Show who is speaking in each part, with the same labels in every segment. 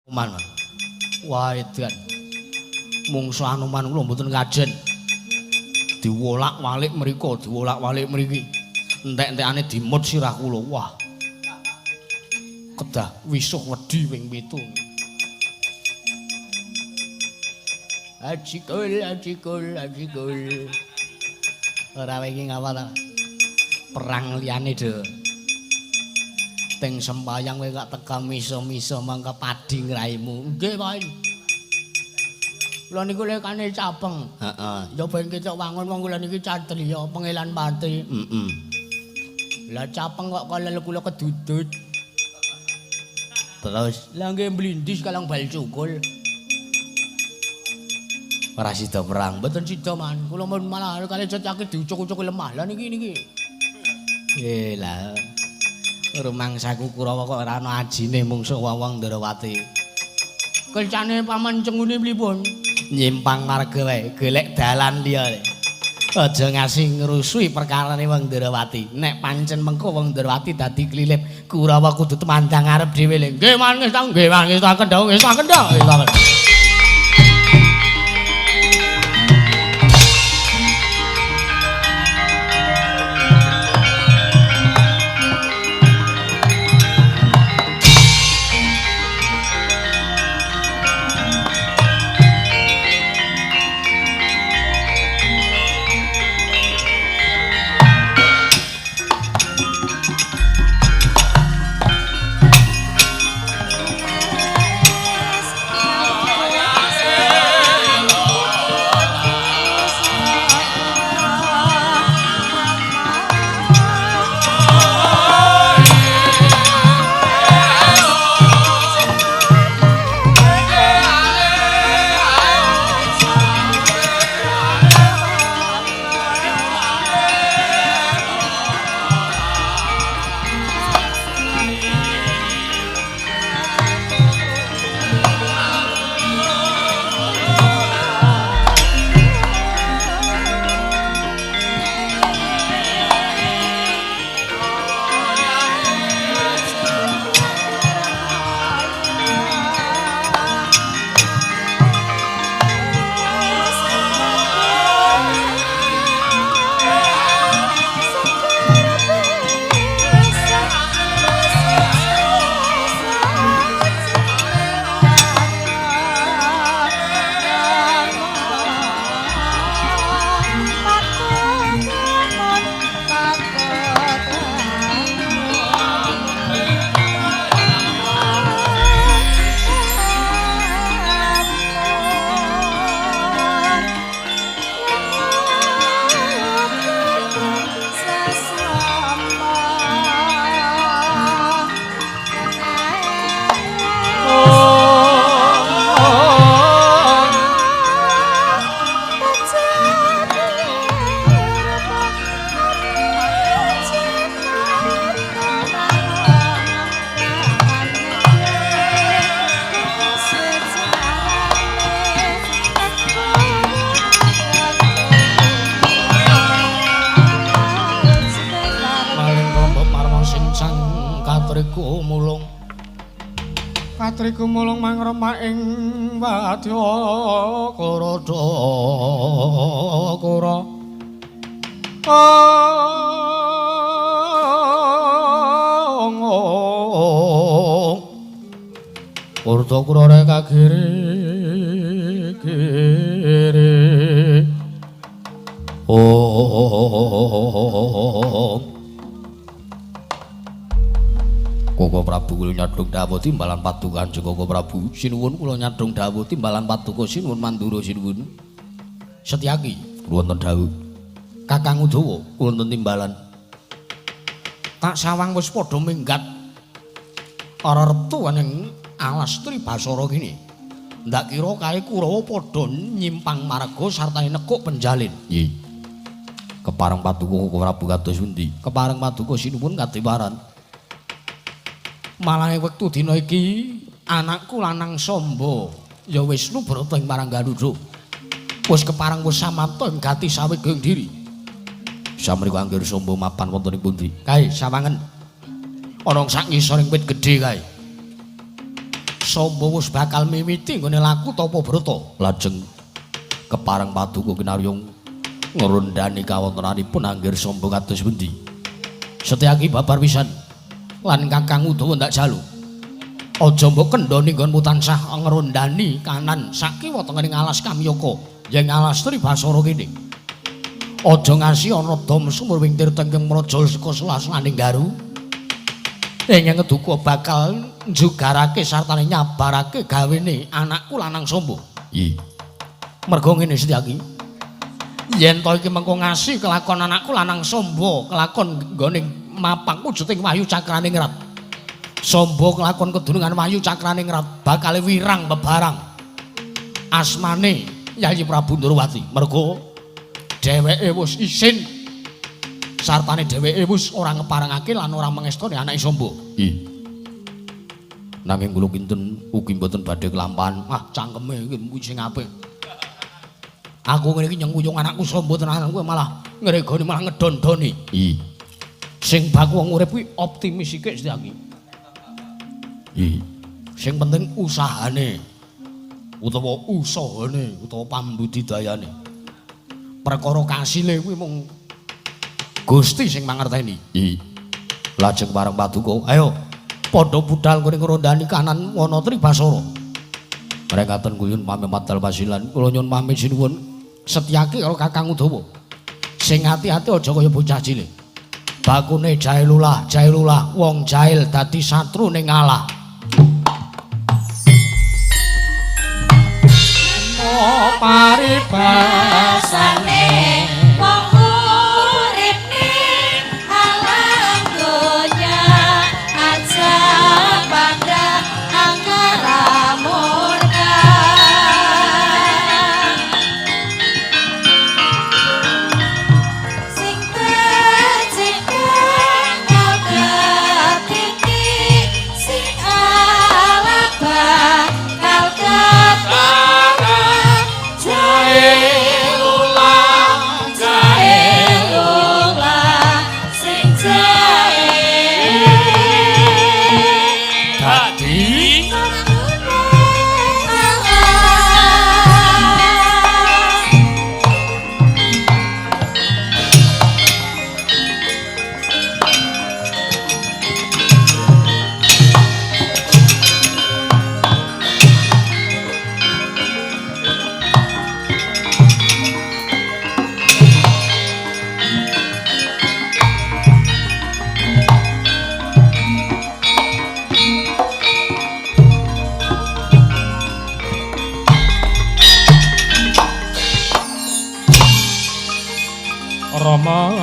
Speaker 1: Anuman. Wah edan. Mungsu Anuman kula mboten kajen. Diwolak-walik mriko, diwolak-walik mriki. Entek-entekane dimut sirah kula. Wah. Kedah wisuh wedi ping 7. Ajikul. Ora iki ngapa ta? Perang liyane do. Teng sembayang kowe gak teka miso-miso mangka padi ngraimu. Nggih, Pak. Kula niku lekane capeng. Heeh. Ya ben ketok wangun wong kula niki catriya pengelan pati. Heeh. Lah capeng kok kalel kula kedudut. Terus lah nggih blindis kalang bal cukul. Ora sida perang, mboten sida man. Kula mun malah kali cecake diucuk-ucuk lemah. Lah niki. Lah rumangsaku Kurawa kok ora ana ajine mungsuh wong Ndrawati. Kencane paman cengune mlipun nyimpang marga wae, golek dalan liya. Aja ngasih ngrusui perkarane wong Ndrawati. Nek pancen mengko wong Ndrawati dadi klilip, Kurawa kudu temandang arep dhewe le. Nggih mangis ta, nggih mangis ta kendhong, wis ta kendhong. Katriku mulung mangrema ing wadya Karada Kura. Urta Kura rek kagiri-giri. Koko Prabu kula nyadhung dawuh timbalan paduka Kanjeng Koko Prabu. Sinuwun kula nyadhung dawuh timbalan paduka sinuwun Mandura sinuwun. Setyaki wonten dawuh. Kakang Udawa wonten timbalan. Tak sawang wis padha minggat ora retu ning alas Tribasara kene. Ndak kira kae Kurawa padha nyimpang marga sartane nekuk penjalin. Nggih. Kepareng paduka Koko Prabu kados pundi? Kepareng paduka sinuwun kadiwaran. Malah wektu dina iki anakku lanang Samba ya wis nubrata ing Maranggaluda. Wis kepareng wis samapta ing gati saweging diri. Samriko anggir Samba mapan wonten ing pundi? Kae sawangen. Ana sak ngisoring wit gedhe kae. Samba wis bakal mimiti nggone laku Tapabrata. Lajeng kepareng Paduka Kinaryong ngrondani kawontenanipun anggir Samba kados pundi. Setyaki babar pisan lan Kakang Udawa ndak jalu. Aja mbok kendhani nggonmu tansah ngrondani kanan sakiwa tengening alas Kamyaka yen alas Tribasara kene. Aja ngasi ana dom sumur wing tirta ing mrajal saka selasaning garu. Ing ngeduka bakal njugarake sartane nyabarake gawene anakku lanang Samba. Iya. Mergo ngene Setyaki. Yen to iki mengko ngasi kelakon anakku lanang Samba, kelakon nggone mapang wujuding Wahyu Cakraning Rat. Samba kelakon kedunungan Wahyu Cakraning Rat bakal wirang bebarang. Asmane Yayi Prabu Ndrawati. Mergo dheweke wis isin sartane dheweke wis ora ngeparengake lan ora mangestoni anake Samba. Nggih. Nanging kula kinten ugi mboten badhe kelampahan. Ah, cangkeme iki kuwi sing apik. Aku ngene iki nyengkuyung anakku Samba tenan kowe malah ngregoni malah ngedondoni. Nggih. Sing baku wong urip kuwi optimis sithik Setyaki. Nggih. Sing penting usahane utawa pambudidayane. Perkara kasile kuwi mung Gusti sing mangerteni. Nggih. Lajeng pareng Paduka, ayo padha budhal kene ngrondani kanan wana Tribasara. Mrekaten kuyun pamit madal pasilan kula nyuwun pamit sinuwun Setyaki karo Kakang Udawa. Sing ati-ati aja kaya bocah cilik. Bakune jahil ulah, wong jahil dadi satru ning ngalah.
Speaker 2: Paribasane wong urip ning alam donya aja pada angkara murka sing tercipta kabeh sing alaba
Speaker 3: Rama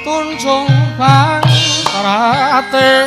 Speaker 3: tunjung bang rate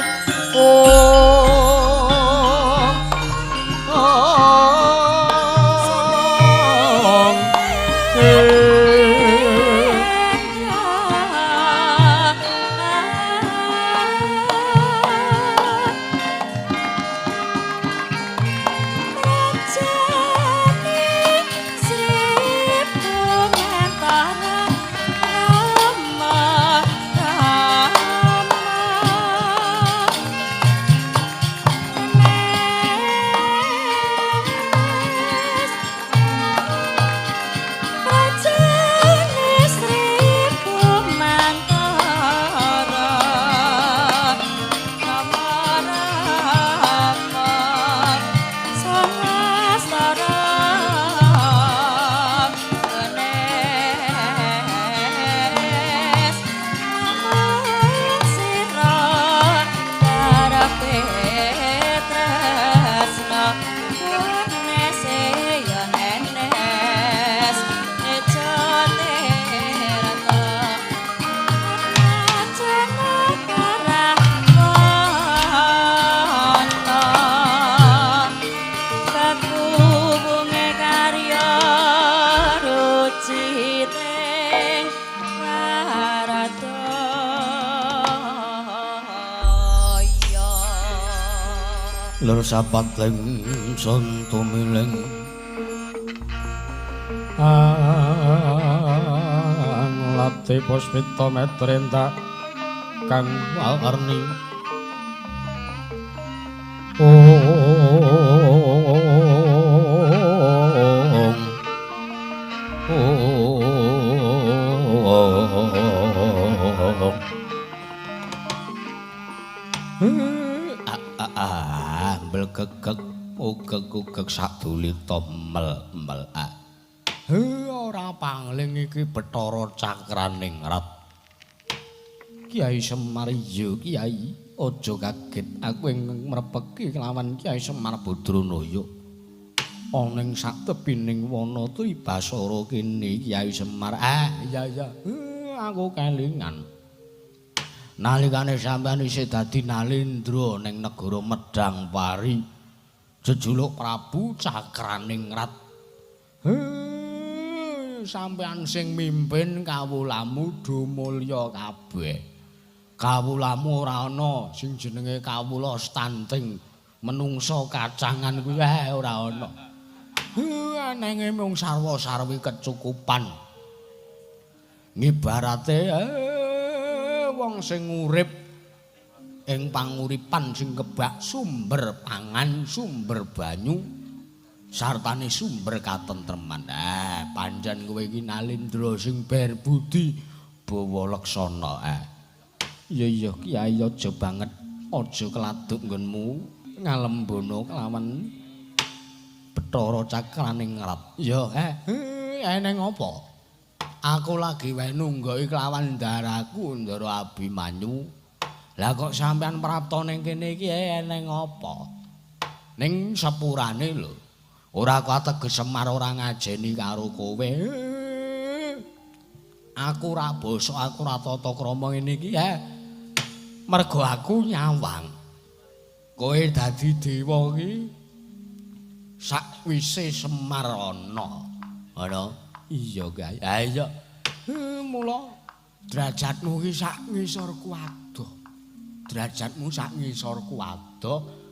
Speaker 1: lur sapatling santumiling
Speaker 3: lati puspita metrenta kang warni
Speaker 1: gegeg ugeg sadulita mel ora pangling iki Bathara Cakraning Rat. Kyai Semar iya Kyai aja kaget aku ing mrepeki kelawan Kyai Semar Badranaya ana ing sak tepining wana Tribasara kene Kyai Semar. Iya aku kelingan nalikane sampeyan isih dadi Nalendra ning negara Medang Pari jejuluk Prabu Cakraning Rat. Sampeyan sing mimpin kawulamu dumulya kabeh. Kawulamu ora ana sing jenenge kawula stunting menungsa kacangan kuwi ora ana. Nanging mung sarwa-sarwi kecukupan. Ngibarate wong sing urip ing panguripan sing kebak sumber pangan, sumber banyu, sartane sumber katentreman. Pancen kowe iki Nalendra sing ber budi bawa leksana. Iya Kyai aja banget aja keladuk nggonmu ngalembono kelawan Bathara Cakraning Rat. Ya eneng apa? Aku lagi wae nunggoki kelawan ndaraku Ndara Abimanyu. Lah kok sampean prapta ning kene iki eneng apa? Ning sepurane lho. Ora kok ateges Semar ora ngajeni karo kowe. Aku ora basa, aku ora tata krama ngene iki mergo aku nyawang. Kowe dadi dewa iki sakwise Semar ana. Ana? Iya, Kyai. Iya. Mula derajatmu iki sak ngisorku adoh. Derajatmu sak ngisorku adoh.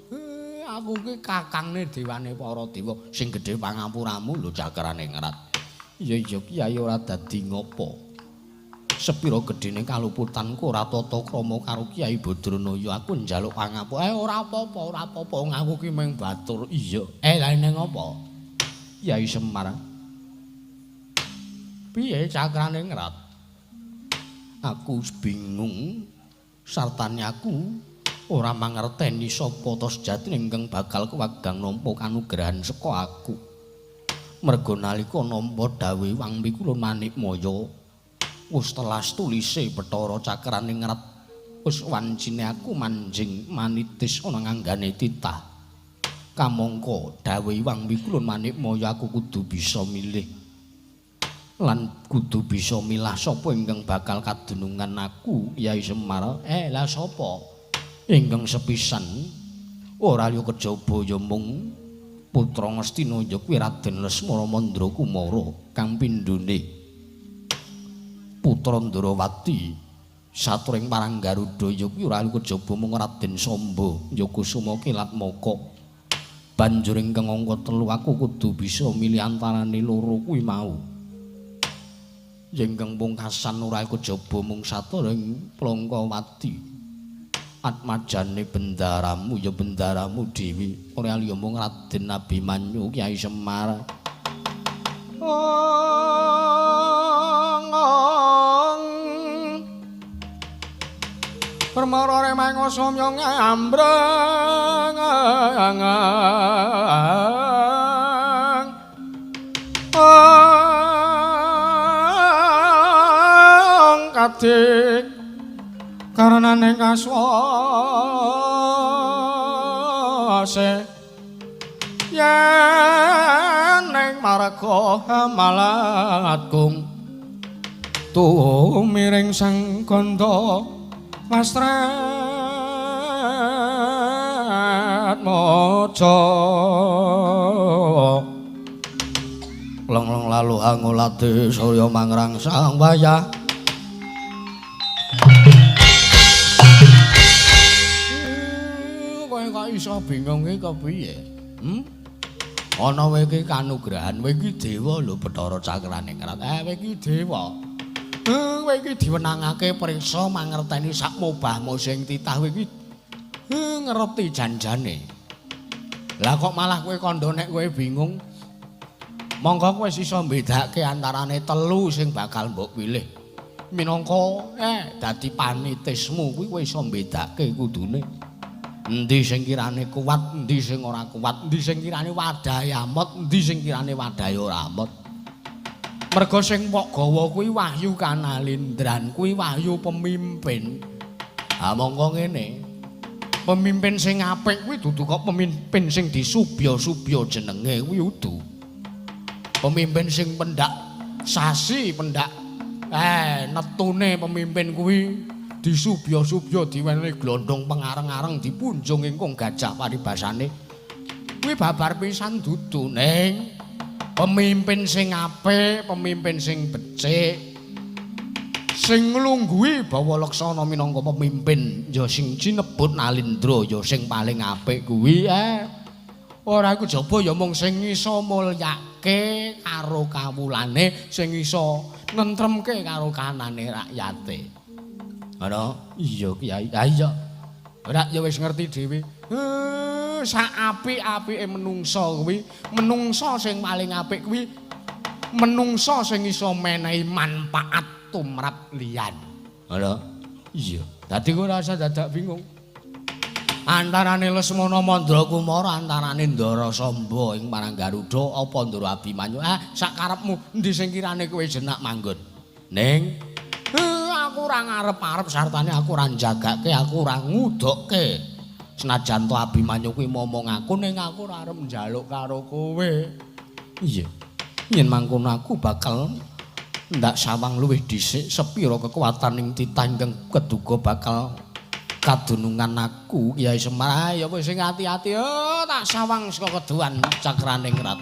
Speaker 1: Aku ki kakangne dewane para dewa sing gedhe pangapuramu lho Cakraning Rat. Iya Kyai ora dadi ngopo. Sepira gedene kaluputanku ora tata krama karo Kyai Badranaya aku njaluk pangapura. Ora apa-apa, aku ki mung batur. Iya. Lah ning apa? Kyai Semar. Piye Cakraning Rat? Aku bingung sartane aku ora mangerteni sapa ta sejatine ingkang bakal kewagang nampa kanugrahan saka aku. Merga nalika nampa dawuh Wangwi Kulon Manikmaya wis telas tulise Bathara Cakraning Rat wis wancine aku manjing manitis ana nganggane titah. Kamangka dawuh Wangwi Kulon Manikmaya aku kudu bisa milih lan kudu bisa milah sapa ingkang bakal kadunungan aku Kyai Semar. Lah sapa? Ingkang sepisan ora liya kejaba ya mung putra Ngastina ya kuwi Raden Lesmana Mandrakumara kang pindhone putra Ndarawati saturing Parang Garuda ya kuwi ora liya kejaba mung Raden Samba ya Kusuma Kilatmaka. Banjur ingkang angka 3 aku kudu bisa milih antarane loro kuwi mau. Ingkang pungkasan ora kejaba mung saturing Plangkawati. Atmajane bendaramu ya bendaramu dewi ora liya mung Raden Abimanyu Kyai Semar.
Speaker 3: Permara remang somyong ambreng katik karenane kaswase yen ning marga malatgung tumiring sang kandha Mastrat Moco
Speaker 1: Long lalu hangulati Surya mangrang sang wayah
Speaker 3: kowe kok
Speaker 1: iso bingung iki kepiye? Ana kowe iki kanugrahan, kowe iki dewa lho Bathara Cakrane Krat. Kowe iki dewa. Kowe iki diwenangake priksa mangerteni sak mobahmu sing titah kowe iki ngerti janjane. Lah kok malah kowe kandha nek kowe bingung. Monggo kowe wis iso mbedakake antarane telu sing bakal mbok pilih. Minangka dadi panitismu kuwi kowe iso mbedakake kudune. Endi sing kirane kuat, endi sing ora kuat, endi sing kirane wadahe amot, endi sing kirane wadahe ora amot. Merga sing pok gawa kuwi wahyu kanalindran, kuwi wahyu pemimpin. Ha mongko ngene. Pemimpin sing apik kuwi dudu kok pemimpin sing disubya-subya jenenge kuwi udu. Pemimpin sing pendak sasi, pendak netune pemimpin kuwi disubya-subya diwenehi glondhong pengareng-areng dipunjung ingkung gajah paribasane. Kuwi babar pisan dudu ning pemimpin sing apik, pemimpin sing becik, sing nglungguhi bawa laksana minangka pemimpin ya sing cinebut nalindra ya sing paling apik kuwi ora iku jaba ya mung sing iso mulyake karo kawulane, sing iso nentremke karo kanane rakyate. Ana iya Kyai. Ha iya. Ora ya wis ngerti dhewe. Sak apik-apike menungsa kuwi, menungsa sing paling apik kuwi menungsa sing iso menehi manfaat tumrap liyan. Ana iya. Dadi kowe ora usah dadak bingung. Antarane Lesmana Mandra Kumara, antarane Ndara Samba ing marang Garuda apa Ndara Abimanyu. Sak karepmu endi sing kirane kowe jenak manggon. Ning aku ora ngarep-arep sartane aku ora njagake, aku ora ngudokke. Senajan to Abimanyu kuwi momong aku ning aku ora arep njaluk karo kowe. Iya. Yen mangkono aku bakal ndak sawang luwih dhisik sepira kekuatan ing titah ingkang keduga bakal kadunungan aku Kyai Semar. Ya wis sing ati-ati tak sawang saka keduan Cakraning Krat.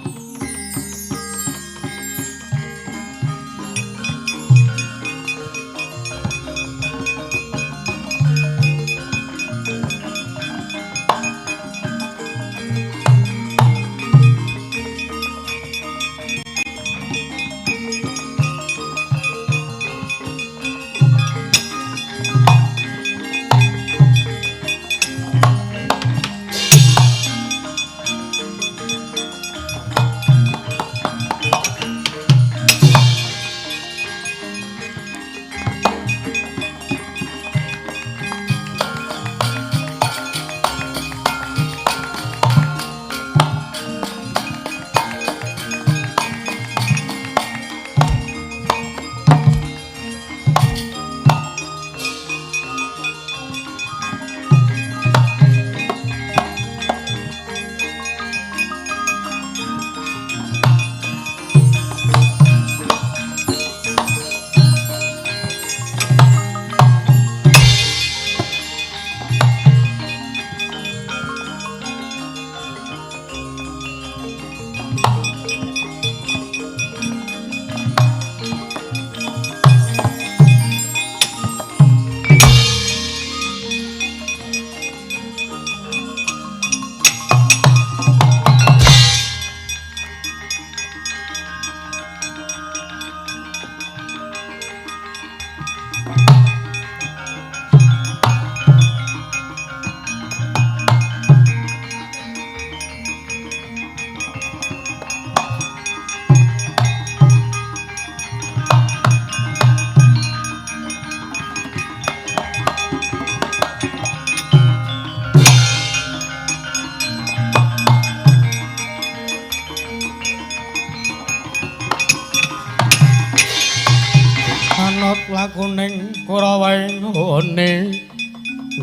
Speaker 1: Lakuning Kurawaing ngene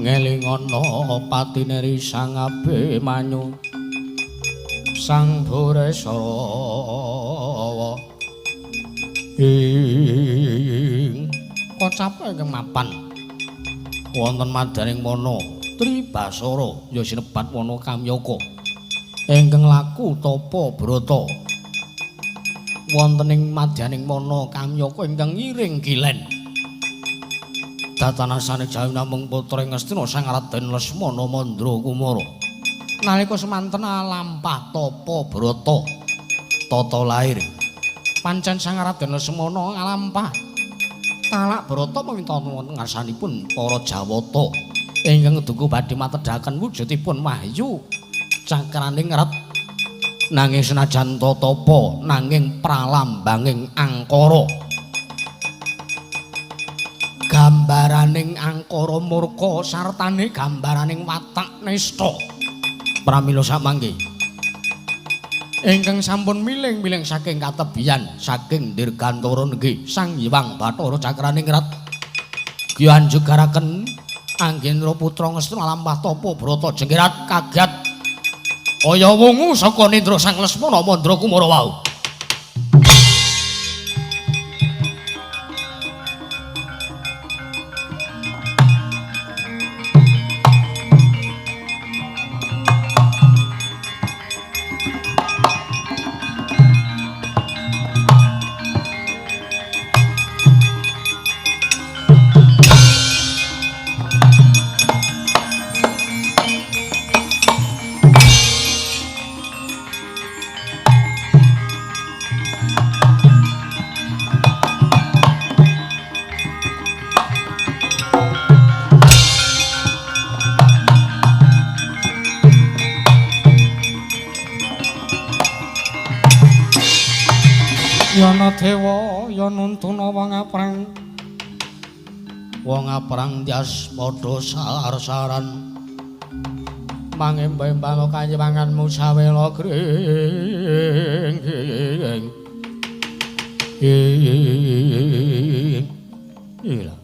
Speaker 1: ngelingana patineri Sang Abimanyu Sang Buresrawa ing kocape kemapan wonten madaning mana Tribasara ya sinebat wana Kamyaka ingkang laku tapa brata wonten ing madyaning mana Kamyaka ingkang ngiring kilen datanasane jawi namung putra ing Astina Sang Raden Lesmana Mandra Kumara Nalika semanten lampah tapa brata tata lair pancen Sang Raden Lesmana ngalampah talak brata meminta wonten ngarsanipun para Jawata ingkang duka badhe matedhaken wujudipun wahyu cakraning rat nanging senajan tapa nanging pralambanging angkara gambaraning angkara murka sartane gambaraning watak nista pramila samangke ingkang sampun miling-miling saking katebian saking dirgantara nggih Sang Hyang Bathara Cakraning Rat gianjugaraken Anggenra putra Ngastra lampah tapa brata jengkirat kagat kaya wungu saka Nindra Sang Lesmana Mandra Kumara wau.
Speaker 3: Yana dewa ya nuntuna
Speaker 1: wong aprang tias padha sar-saran mangembang kanyewanganmu sawela gring ila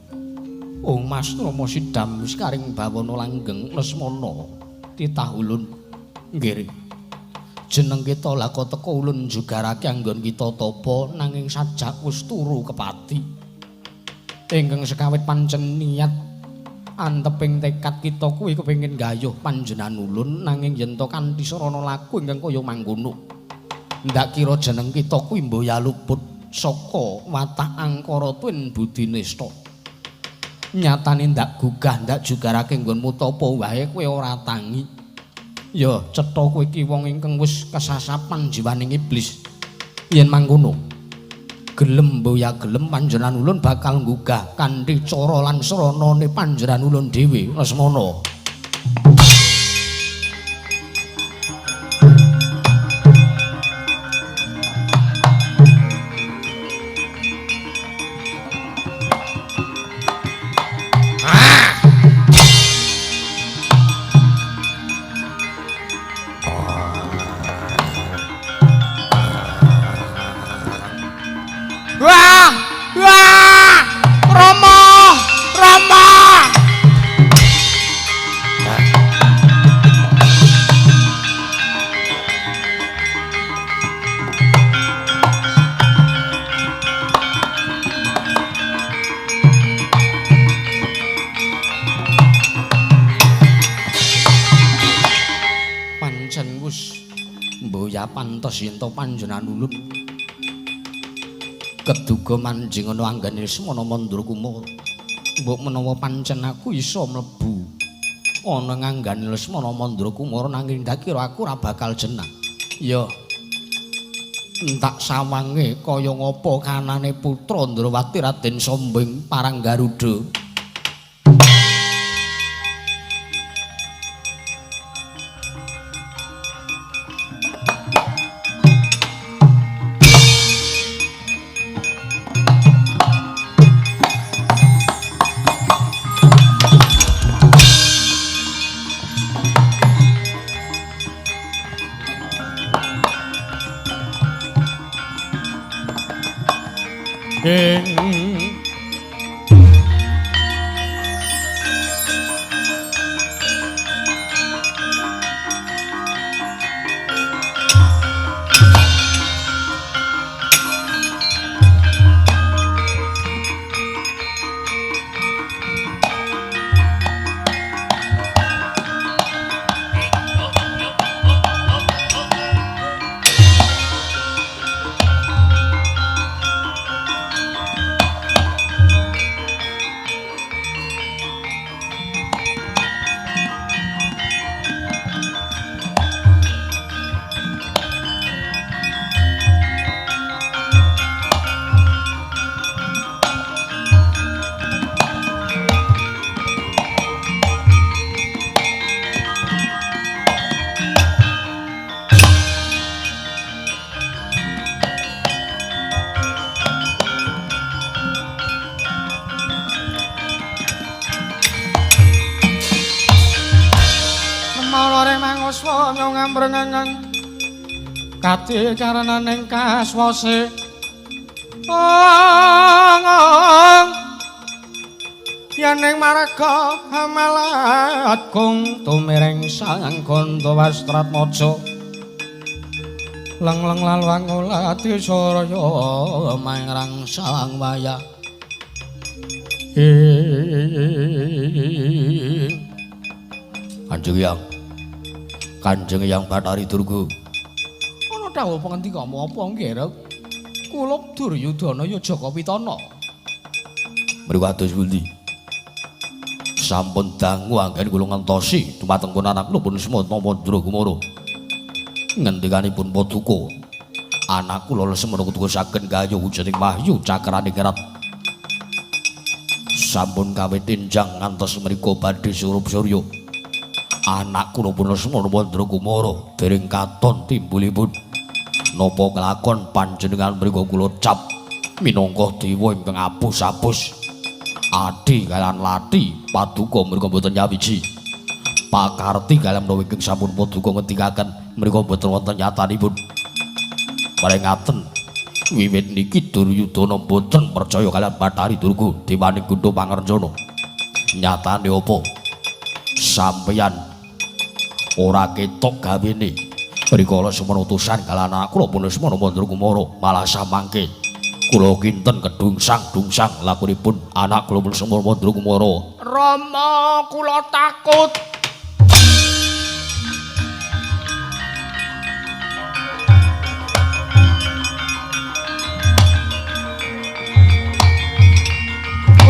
Speaker 1: Mas Rama Sidam sekaring bawana langgeng Lesmana titah ulun nggih jeneng kita lako teko ulun jugarake anggon kita tapa nanging sajak wis turu kepati ingkang sekawit pancen niat anteping tekad kita kuwi kepengin gayuh panjenengan ulun nanging yen to kanthi sarana laku ingkang kaya mangkono ndak kira jeneng kita kuwi mboya luput saka watak angkara tuwin budi nista nyatane ndak gugah ndak jugarake nggonmu tapa wae kowe ora tangi ya cetha kowe iki wong ingkang wis kesasapan jiwaning iblis yen mangkono gelem mboya gelem panjenengan ulun bakal nggugah kanthi cara lan sranane panjenengan ulun dhewe Lesmana. Pantes yen to panjenengan ulun keduga manjing ana anggane Lesmana Mandra Kumara mbok menawa pancen aku iso mlebu ana nganggane Lesmana Mandra Kumara nanging ndak kira aku ora bakal jeneng ya entak sawange kaya ngapa kanane putra Ndrawati Raden Sombing Paranggaruda
Speaker 3: ngamrengang kati karananing kaswase yaning marga hamalat kung tumiring sang Ganda Wastratmaja leng-leng laluang ulati saraya mangrang sang wayah
Speaker 1: Kanjeng Hyang Bathari Durga.
Speaker 3: Ana dawuh pangendikamu apa nggih, kula Duryudana ya Jaka Pitana.
Speaker 1: Mriwados pundi? Sampun dangu anggen kula ngentosi dumateng pun anakipun Semana Mandragumara. Ngendikanipun Paduka, anak kula Lesmana kutusaken gayuh wujuning wahyu cakraning erat. Sampun kawit enjang ngantos mriku badhe surup surya. Anak kula pun Lesmana Mandragumara dereng katon timbulipun. Napa kelakon panjenengan mriku kula cap minangka dewa ingkang apus-apus. Adi kaliyan Lati Paduka mriku boten nyawiji. Pakarti kaliyan menawi ingkang sampun Paduka ngendikaken mriku boten wonten nyatanipun. Paringaten wiwit niki Duryudana boten percaya kaliyan Bathari Durga dewaning Gunda Pangarenjana. Nyatane apa? Sampeyan ora ketok gawene rikala semana utusan kaliyan anak kula pun Semana Mandragumara malah samangke kula kinten kedungsang-dungsang lakunipun anak kula pun Semana Mandragumara.
Speaker 3: Rama kula takut.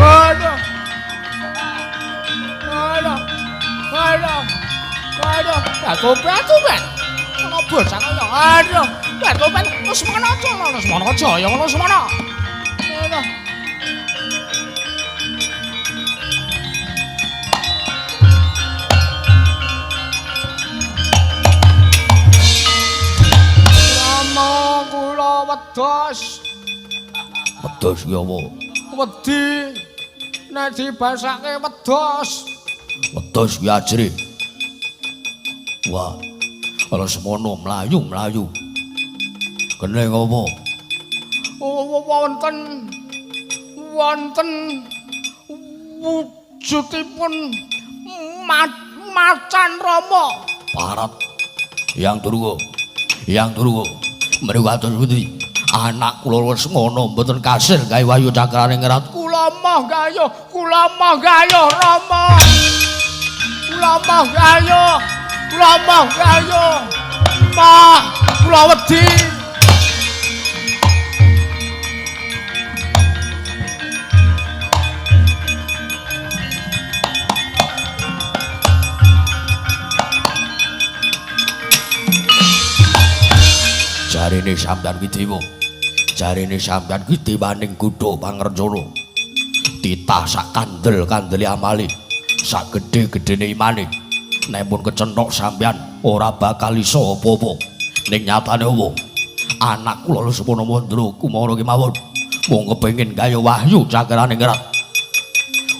Speaker 3: Aduh. Batu-batu, Ben. Ana bocah kaya. Aduh, batu-batu. Lesmana aja, Lesmana Jaya, Lesmana. Aduh. Rama kula wedhos.
Speaker 1: Wedhos ki apa?
Speaker 3: Wedi. Nek dibasake wedhos.
Speaker 1: Wedhos ki ajre. Wah, kalau semono mlayu-mlayu. Keneng apa?
Speaker 3: Wonten wujudipun macan Rama.
Speaker 1: Parat. Yang Durga. Mriwados pundi? Anak kula Lesmana mboten kasil gawe wayu cakraning erat.
Speaker 3: Kula mah gayuh Rama. Mah, kula wedi.
Speaker 1: Jarine sampeyan ki dewa. Jarine sampeyan ki dewaning Gunda Pangarenjana. Titah sak kandel-kandele amale, sak gedhe-gedhene imane. Nek pun kecenthok sampeyan ora bakal iso apa-apa. Ning nyatane apa? Anak kula Lesmana Mandragumara ki mawon mung kepengin gawe wahyu cakraning erat.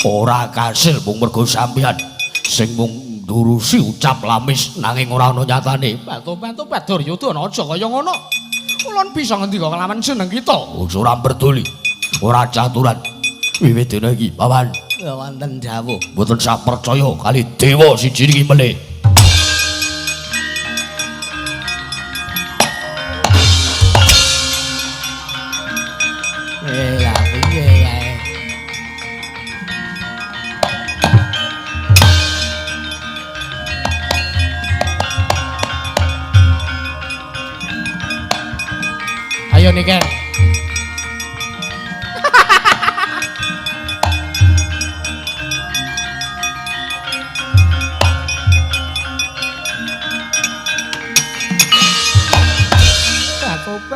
Speaker 1: Ora kasil mung mergo sampeyan sing mung ndurusi ucap lamis nanging ora ana nyatane.
Speaker 3: Batu-batu Duryudana aja kaya ngono. Ulun bisa ngendika kelawan jeneng kita.
Speaker 1: Ora berdoli, ora caturan. Wiwit dina iki, Paman,
Speaker 3: Wonten dawuh.
Speaker 1: mboten sak percaya kali dewa siji iki meneh.
Speaker 3: Lah piye kae? Ayo Niken.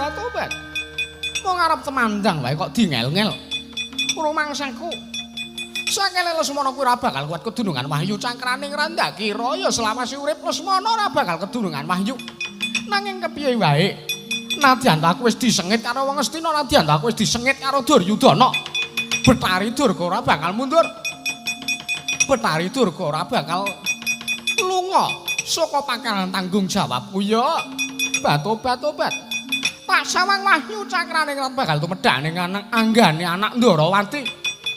Speaker 3: Tobat. Wong arep temandang wae kok dingel-ngel. Urung mangsaku. Sakele Lesmana kuwi ora bakal kuat kedunungan wahyu cakraning Randakira ya selawase urip Lesmana ora bakal kedunungan wahyu. Nanging kepiye wae, nadyan aku wis disengit karo wong Astina, nadyan aku wis disengit karo Duryudana. Bathari Durga ora bakal mundur. Bathari Durga ora bakal lunga saka pangkalan tanggung jawabku ya. Bat-obat. Tak sawang Wahyu Cakraning Rat bakal tumedhane anak anggane anak Ndarawati.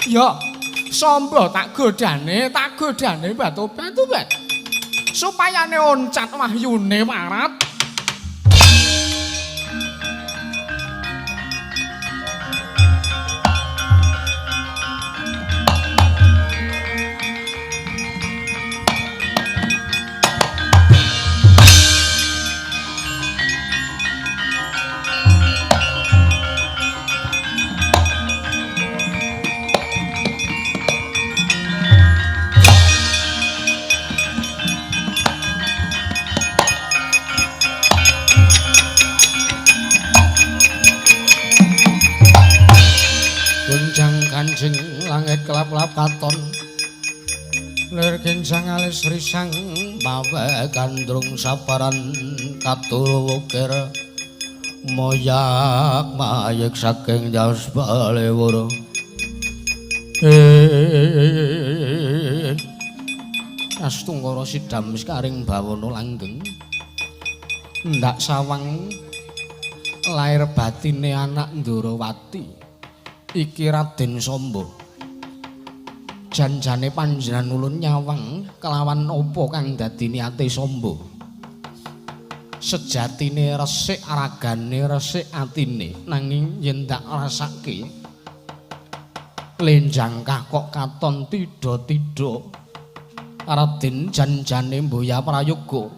Speaker 3: Ya, samba tak godane bat-obat. Supayane oncat wahyune marat. Kanjeng langit kelap-kelap katon lir ginsang alis risang mawe kandrung saparan katul wukir moyak mayek saking jaos balewara Astungkara sidam skaring bawana langgeng ndak sawang lair batine anak Ndarawati iki Raden Samba janjane panjenengan ulun nyawang kelawan apa kang dadi niate Samba sejatine resik ragane resik atine nanging yen ndak rasake lenjang kakok katon tidha-tidha Raden janjane mboya prayoga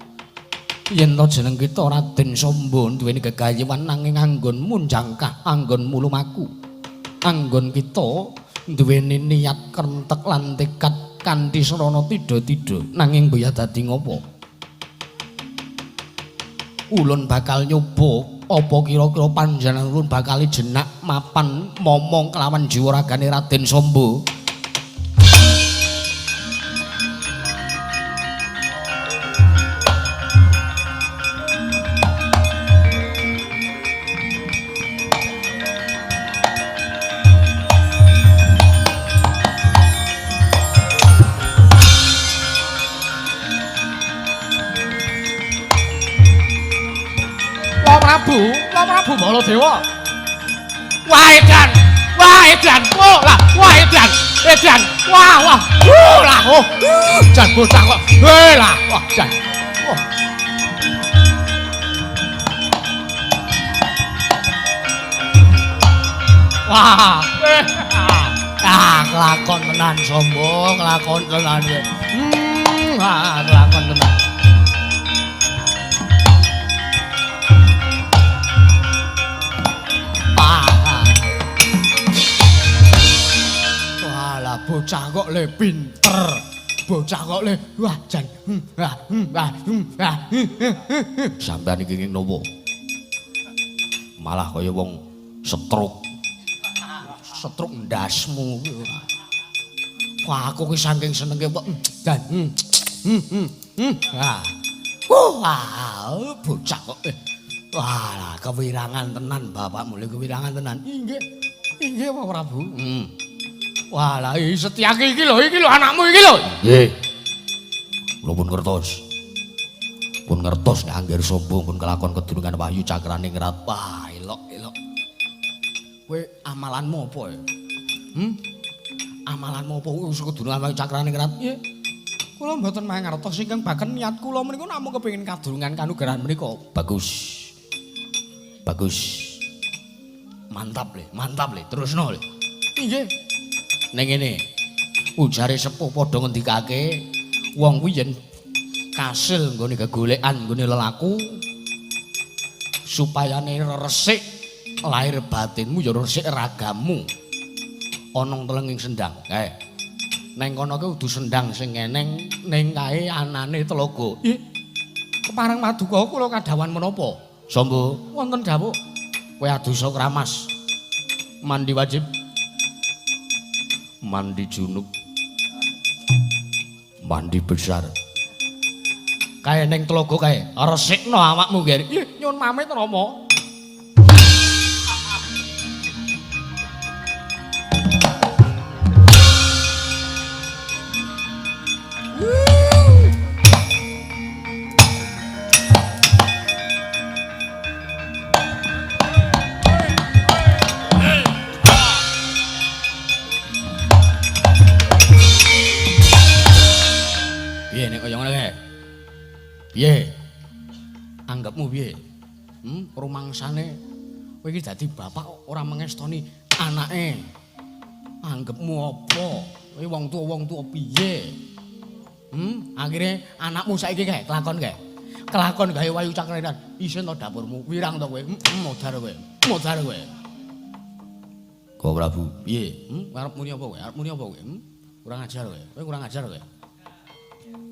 Speaker 3: yen to jeneng kita Raden Samba duweni gegayewan nanging anggonmu jangkah anggonmu lumaku anggon kita duweni niat krentek lan tekad kanthi srana tidha-tidha nanging mboya dadi ngopo ulun bakal nyoba apa kira-kira panjenengan ulun bakal jenak mapan momong kelawan jiwa ragane Raden Samba Prabu Baladewa. Wah edan. Oh lah, wah edan. Wah. Lah. Jan bocah kok. Lah, wah jan. Oh. Wah. Kelakon tenan Samba, kelakon tenan. Kelakon tenan. Bocah kok le pinter, bocah kok le wah jan sampean iki nopo malah kaya wong stroke ndasmu wah aku ki saking senenge kok dan wah bocah kok wah kewirangan tenan bapak mulai kewirangan tenan inggih Pak Prabu wah lah Setyaki iki lho anakmu iki lho. Nggih. Kula pun ngertos. Pun ngertos nek anggere Samba pun kelakon kedurungan Wahyu Cakraning Rat. Wah, elok. Kowe amalanmu apa ya? Amalanmu apa wis kedurungan Wahyu Cakraning Rat? Nggih. Kula mboten mangertos ingkang baken niat kula menika namung kepengin kadurungan kanugrahan menika. Bagus. Mantap le. Terusno le. Nggih. Ning ngene ujare sepuh padha ngendikake wong kuwi yen kasil nggone gegolekan nggone lelaku supayane resik lahir batinmu ya resik ragamu ana telenging sendang kae neng kono ki kudu sendang sing eneng ning kae anane telaga kepareng maduka kula kadhawan menapa Samba wonten dawuh kowe adosa kramas mandi wajib mandi junub mandi besar kae ning telaga kae resikno awakmu nggih nyun pamit Rama Piye? Anggapmu piye? Rumangsane kowe iki dadi bapak ora mengestoni anake. Anggapmu apa? Kowe wong tuwa piye? Akhire anakmu saiki kae kelakon kae. Kelakon gawe Wayu Cakrenan. Isin to dapurmu, wirang to kowe. Modar kowe. Modar kowe.
Speaker 1: Ko Prabu,
Speaker 3: Piye? Arep muni apa kowe? Arep muni apa kowe? Kurang ajar kowe. Kowe kurang ajar kowe.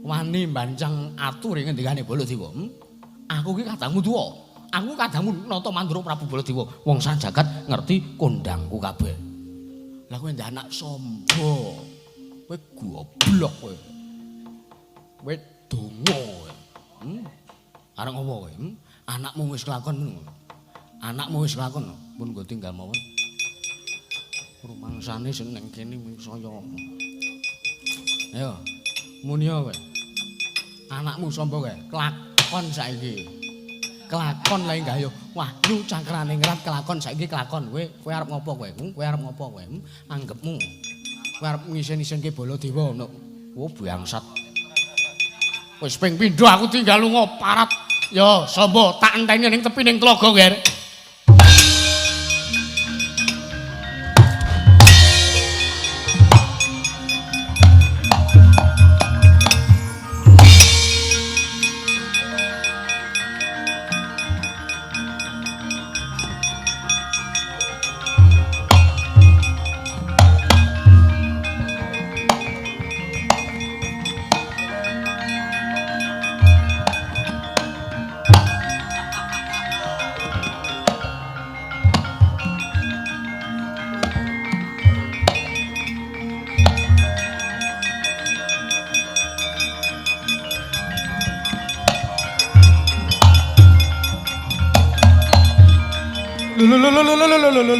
Speaker 3: Wani mbancang atur ing ngendikane Baladewa. Aku ki kadangmu tuwa. Aku kadangmu nata Mandura Prabu Baladewa. Wong sak jagat ngerti kondangku kabeh. Lah kowe ndek anak sombo. Kowe goblok kowe. Kowe donga kowe. Arep ngopo kowe? Anakmu wis kelakon ngono. Anakmu wis kelakon, pun nggo tinggal mawon. Rumangsane sing ning kene saya. Ayo, muni kowe. Anakmu sombo kowe, kelakon saiki. Kelakon lha enggak yo. Wahyu Cakraningrat kelakon saiki kelakon. Kowe arep ngopo kowe? Kowe arep ngopo kowe? Anggepmu. Kowe arep ngisen-isenke Baladewa ngono. Oh, bangsat. Wis ping pindho aku tinggal lunga parat. Yo, sombo tak enteni ning tepining tlaga kowe.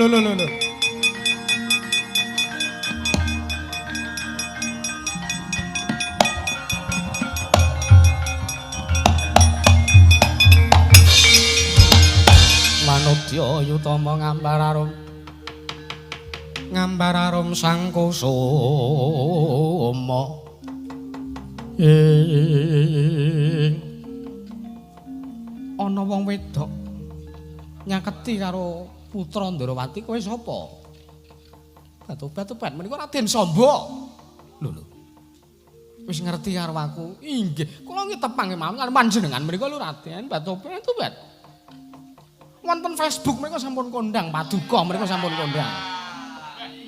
Speaker 3: Lho. Manudya yutama ngambararum sang kusuma ana wong wedok nyaketi karo putra Ndarawati. Kowe sapa? Batu-batu menika Raden Samba. Lho. Wis ngerti karo aku. Inggih, kula nggih tepang mawon karo panjenengan menika lho Raden Batu-batu. Wonten Facebook menika sampun kondang paduka menika sampun kondang.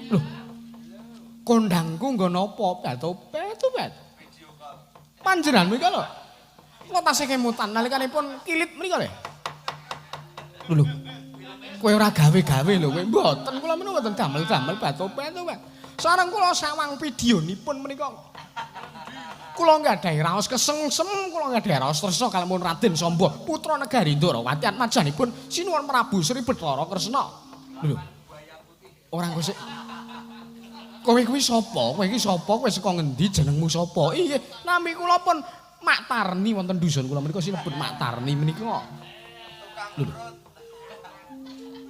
Speaker 3: Lho. Kondangku nggo napa? Batu-batu. Panjenengan menika lho. Kula tasih kemutan nalikanipun kilit menika lho. Lho. Kowe ora gawe-gawe lho kowe. Mboten kula menawa mboten damel-damel batu-batu. Sareng kula sawang videonipun menika. Kula nggadahi raos kesengsem, kula nggadahi raos tresna kalamun Raden Samba, putra negari Ndarawati atmajanipun Sinuwun Prabu Sri Bathara Kresna. Lho. Ora kok sik. Kowe kuwi sapa? Kowe iki sapa? Kowe saka ngendi? Jenengmu sapa? Iya, nami kula pun Mak Tarni wonten dusun kula menika sinebut Mak Tarni menika. Lho.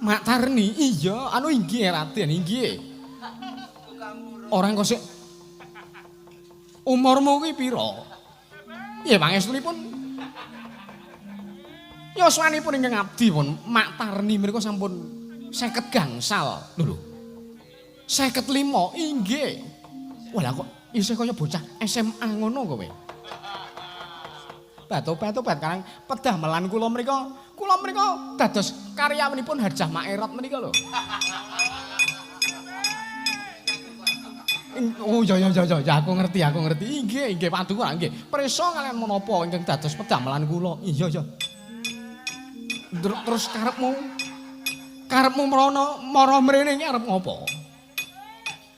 Speaker 3: Mak Tarni, iya, anu inggih Raden, inggih. Orang kok sik umurmu kuwi pira? Ya pangestunipun. Ya swanipun ingkang abdi pun Mak Tarni menika sampun 50 gangsal. Lho. 55, inggih. Walah kok isih kaya bocah SMA ngono kowe. Batu-batu karang pedamelan kula menika dados karyawanipun Hajah Maerat menika lho. Oh ya aku ngerti. Inggih paduka nggih. Prisa kalian menapa ingkang dados pedamelan kula. Iya. Terus karepmu mrono mara mrene iki arep ngopo?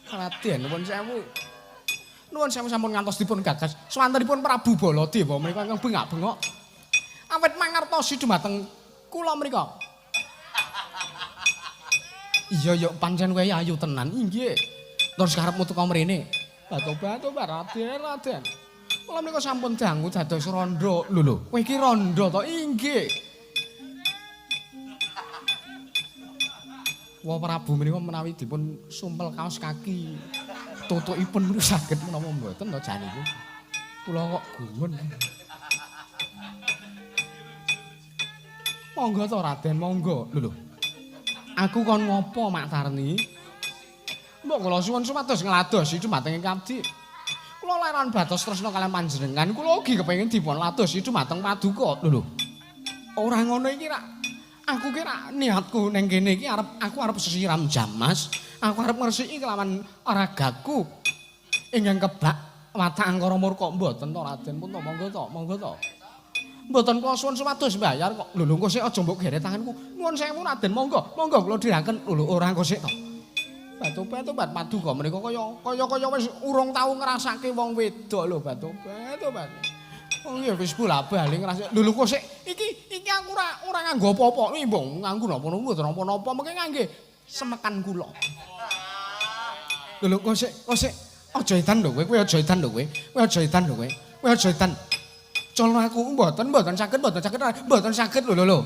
Speaker 3: Raden nuwun sewu sampun ngantos dipun gagas swantenipun Prabu Baladewa menika ingkang bengak-bengok. Awit mangertosi dumateng kula menika. Iya pancen kowe ayu tenan. Inggih. Terus karepmu teka mrene. Batu-batu Raden. Kula menika sampun dangu dados randha. Lho, kowe iki randha to? Inggih. Wah Prabu menika menawi dipun sumpel kaos kaki tutukipun menika saged menapa mboten to jan niku. Kula kok gumun. Monggo to Raden, monggo. Lho. Aku kon ngopo Mak Tarni? Mbok kula suwun supados ngladosi dumateng Abdi. Kula laran batos tresna kaliyan panjenengan, kula ugi kepengin dipun ladosi dumateng Paduka. Lho. Ora ngono iki rak. Aku ki rak niatku ning kene iki aku arep sesiram jamas. Aku arep ngresiki kelawan ragaku. Ingkang kebak watak angkara murka mboten to Raden pun to monggo to. Mboten kula suwun supados mbayar kok. Lho engko sik aja mbok geret tanganku. Nuwun sewu Raden monggo kula dhiraken. Lho ora engko sik to. Batobat Paduka menika kaya wis urung tau ngrasake wong wedok lho batobat. Oh iya wis bola-bali ngrasake. Lho kok sik iki aku ora nganggo apa-apa. Iki mbok nganggo napa-napa mengke ngangge semekan kula. Lho kok sik aja edan lho kowe aja edan lho kowe aja edan. Colon aku mboten saged lho.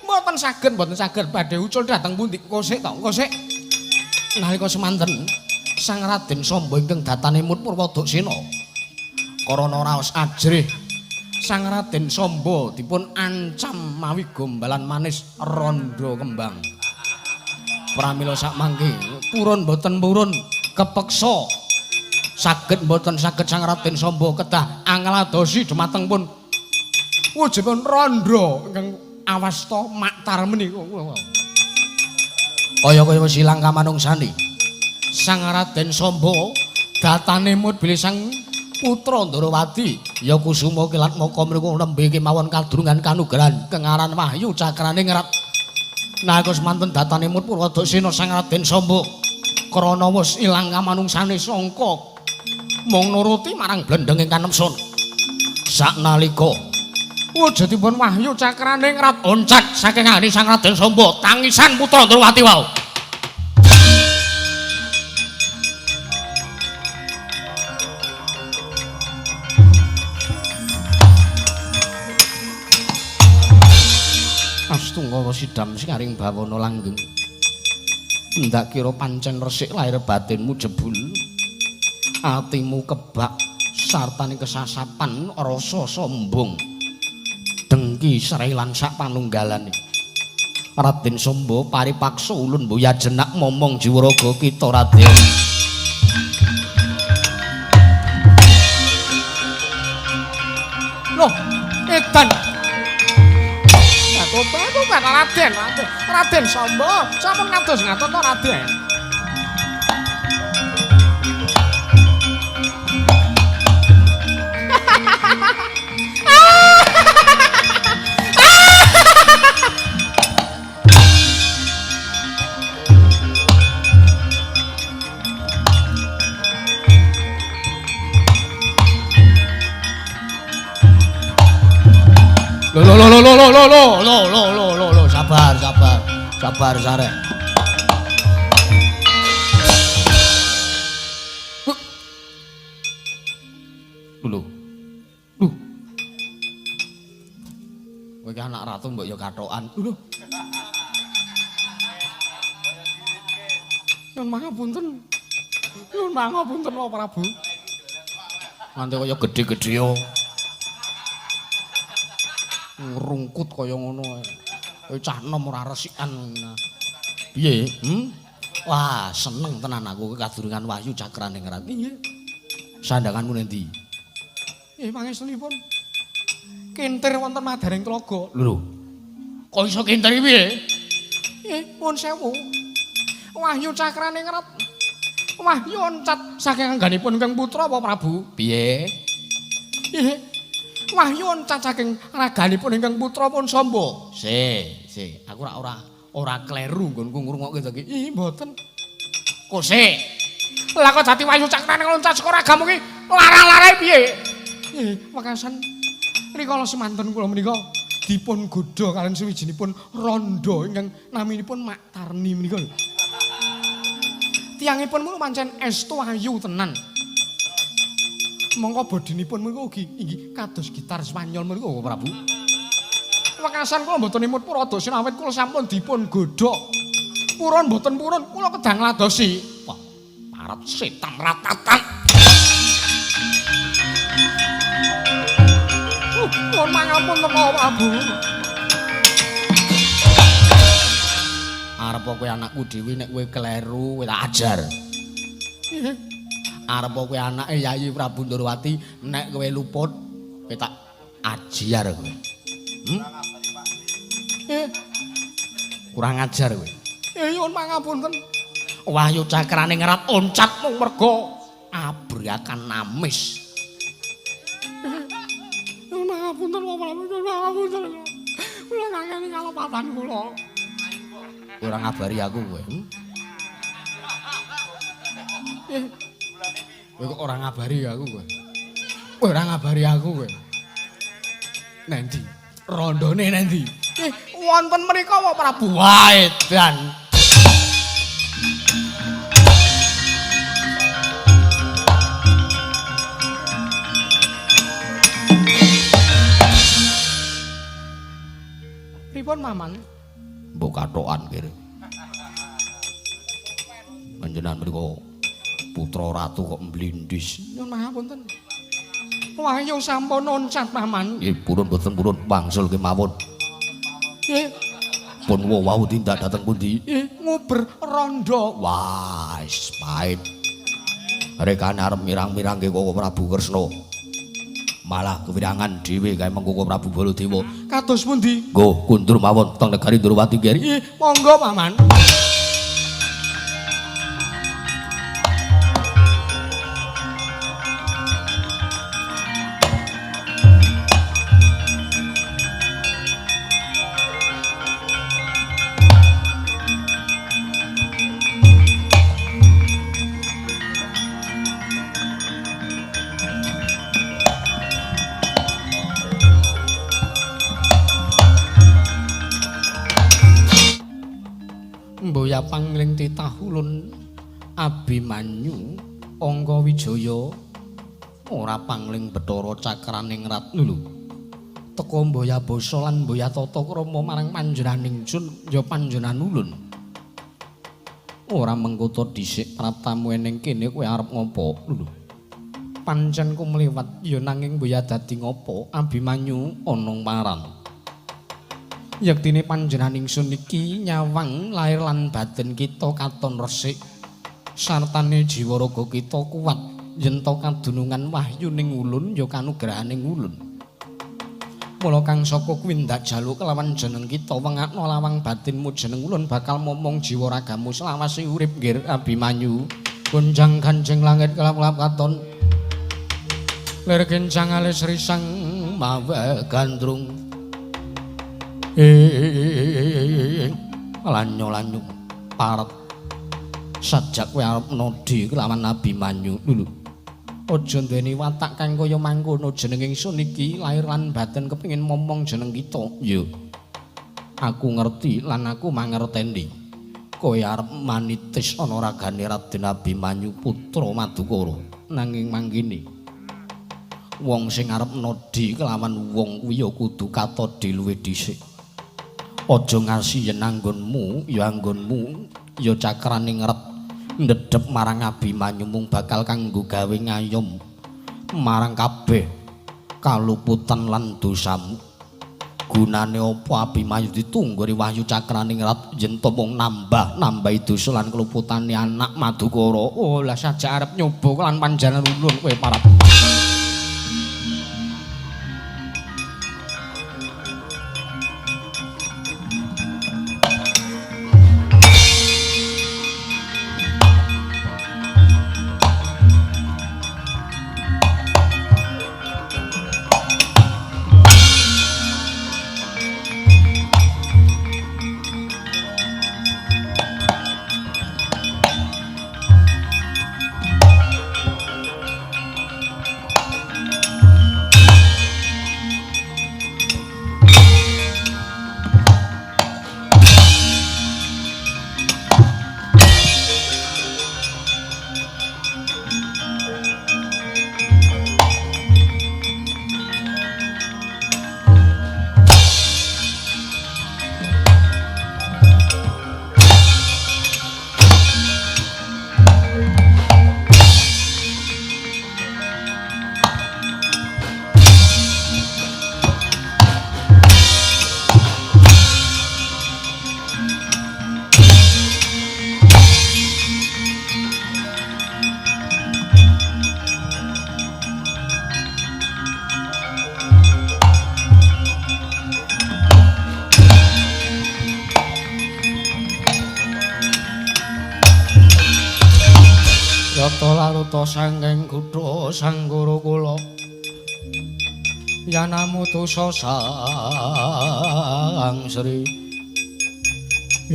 Speaker 3: Mboten saged badhe ucul dhateng pundi kok sik. Nalika semanten Sang Raden Samba ingkang datanipun Purwadaksina karana raos ajrih Sang Raden Samba dipun ancam mawi gombalan manis randha kembang. Pramila sakmangke purun boten purun kepeksa saged boten saged Sang Raden Samba kedah angladosi dumateng pun wujudipun randha ingkang awasta maktar menika. Kaya wis ilang kamanungsani Sang Raden Samba datane mut bilih Sang putra Ndarawati ya kusuma kilat maka mriku nembe kemawon kadurungan kanugrahan kengaran Wahyu Cakraning Rat. Nah iku semanten datane mut Purwadaksina Sang Raden Samba krana wis ilang kamanungsane sangka mung nuruti marang blendheng ingkang nemsun. Saknalika wujudipun Wahyu Cakraning Rat oncat saking ati Sang Raden Samba tangisan putra Ndarawati wau. Astunggawa sidam sikaring bawana langgeng. Ndak kira pancen resik lair batinmu jebul. Atimu kebak sartane kesasapan rasa sombong. Dengki srelan sak panunggalane. Raden Samba paripaksa ulun mboya jenak momong jiwaraga kita Raden. Loh, edan. Bapak Raden Samba, sampun ngados ngaten to Raden. Lo, sabar sare. Lho. Kowe iki anak ratu mbok ya kathokan. Lho. Nyuwun mangapunten. Nyuwun mangapunten Pak Prabu. Nganti kaya gedhe-gedhe yo. Ngrungkut kaya ngono ae. Kowe cah enom ora resikan. Piye? Wah, seneng tenan aku kadurungan Wahyu Cakraning Rat. Nggih. Sandanganmu nendi? Pangestunipun. Kintir wonten madaring tlaga. Lho. Kok iso kintir piye? Nuwun sewu. Wahyu Cakraning Rat. Wahyu oncat saking angganipun Kang Putra apa Prabu? Piye? Wahyu oncat saking raganipun ingkang putra pun Samba. Sik, aku ora kleru nggonku ngrungokke to iki. Mboten. Kok sik. Lah kok dadi Wahyu Cakraning loncat saka ragamu ki lara-larae piye? Wekasan rikala semanten kula menika dipun godha kaliyan sawijinipun randha ingkang naminipun Mak Tarni menika. Tiyangipun mulu pancen estu ayu tenan. Mongko bodhinipun menika ugi inggih kados gitar Spanyol menika Prabu. Wekasan kula mboten nimut Purwadaksina awit kula sampun dipun godha. Purun mboten purun kula kedang ngladosi. Wah, parep setan ratatan. Nuwun pangapunten Prabu. Arep kowe anakku dhewe nek kowe kleru kowe tak ajar. Arep kowe anake Yayi Prabu Ndorowati nek kowe luput kowe tak ajar kowe. Kurang ajar kowe. Nyuwun pangapunten. Wahyu cakrane ngerat oncat mung merga abriakan namis. Nyuwun pangapunten pangapunten. Kula ngangeni kalepatan kula. Ora ngabari aku kowe. Kowe kok ora ngabari aku kowe. Kowe ora ngabari aku kowe. Nendi? Rondone nendi? Wonten mriku wae Prabu. Waedan. Pripun Maman?
Speaker 1: Mbok kathokan kene. Panjenengan mriku putra ratu kok mblindis.
Speaker 3: Nyuwun pangapunten. Wahyu sampun oncat Maman.
Speaker 1: Nggih, purun boten purun wangsul kemawon.
Speaker 3: Nggih.
Speaker 1: Pun wau tindak dateng pundi?
Speaker 3: Nguber rondo.
Speaker 1: Wah, wis pait. Rekane arep mirang-mirang ke Koko Prabu Kresna. Malah kewirangan dhewe kae mengko Prabu Baladewa.
Speaker 3: Kados pundi?
Speaker 1: Nggo kundur mawon teng negari Ndorowati keri.
Speaker 3: Monggo Paman. Mboya pangling titah ulun Abimanyu Angga Wijaya ora pangling Bathara Cakraning Rat lho. Teka mboya basa lan mboya tata krama marang panjenenganing Jun ya panjenengan ulun. Ora mengkoto dhisik pratamu ning kene kowe arep ngopo lho. Pancen ku mliwat ya nanging mboya dadi ngopo Abimanyu ana maran. Yektine panjenenganing sun iki nyawang lair lan batin kita katon resik sartane jiwa raga kita kuat yen to kadunungan wahyu ning ulun ya kanugrahaning ulun. Mula kang saka kuwi ndak jalu kelawan jeneng kita wengakno lawang batinmu jeneng ulun bakal momong jiwa ragamu selawase urip nggir Abimanyu. Gunjang kanjeng langit kelap-kelap katon lir kencang alis risang mawa gandrung lanyo-lanyo paret sajak kowe arep nodi kelawan Abimanyu lho. Aja nduweni watak kang kaya mangkono jeneng ingsun iki lair lan batin kepengin momong jeneng kita. Yo. Aku ngerti lan aku mangerteni. Kowe arep manitis ana ragane Raden Abimanyu putra Madukara. Nanging mangkene wong sing arep nodi kelawan wong kuwi ya kudu katodi luwih dhisik. Aja ngasi yen anggonmu ya cakraning ret ndedhep marang Abimanyu mung bakal kanggo gawe ngayom marang kabeh kaluputan lan dosamu. Gunane apa Abimanyu ditungguri wahyu cakraning ret yen to mung nambahi dosa lan keluputane anak Madukara. Oh lah sajak arep nyoba lan panjenengan ulun kowe parap. Tata laruta sangking kutha sanggara kula yanamutusa sang Sri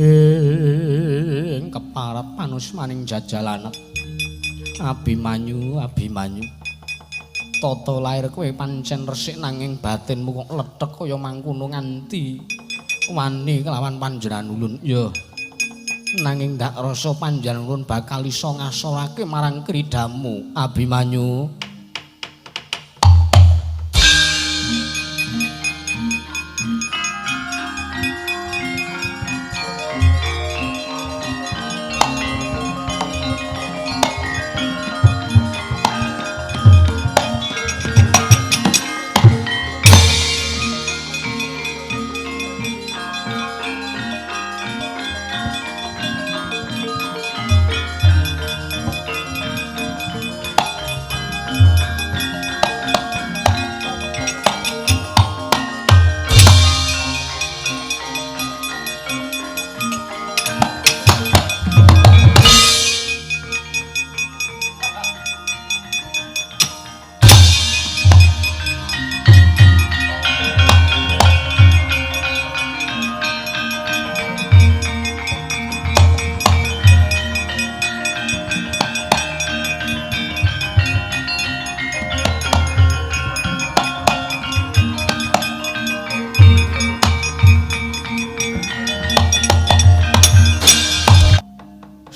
Speaker 3: ing keparep manusmaning jajalanet Abimanyu tata lair kowe pancen resik nanging batinmu kok lethek kaya mangkono nganti wani kelawan panjenengan ulun ya nanging ndak rasa panjenengan ulun bakal iso ngasorake marang kridamu Abimanyu.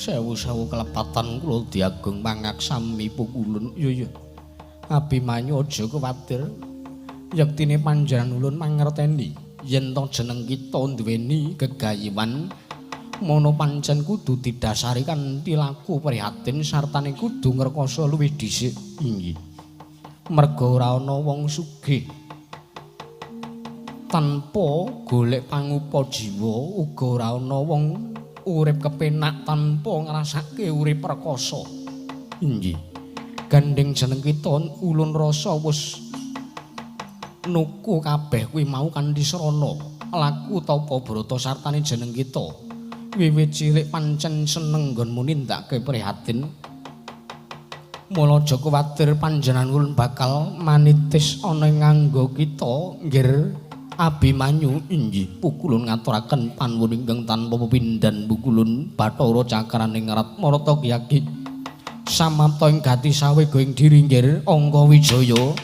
Speaker 3: Sewu kelepatan kula diagung mangaksami pukulun. Iya. Abimanyu aja kuwatir. Yektine panjenengan ulun mangerteni yen to jeneng kita duweni gegayiwan mono pancen kudu didasari kanthi laku prihatin sartane kudu ngrekoso luwih dhisik. Inggih. Merga ora ana wong sugih tanpa golek pangupa jiwa, uga ora ana wong urip kepenak tanpa ngrasake urip rekoso. Inggih. Gandeng jeneng kita ulun rasa wis nuku kabeh kuwi mau kanthi srana. Laku tapa brata sartane jeneng kita. Wiwit cilik pancen seneng nggonmu nindakake prihatin. Mula aja kuwatir panjenengan ulun bakal manitis ana nganggo kita nggir Abimanyu. Inggih, pukulun ngaturaken panuwun ingkang tanpa pepindhan pukulun Bathara Cakraning Rat Marata Kyaki samapta ing gati sawe going diri nggir Angga Wijaya.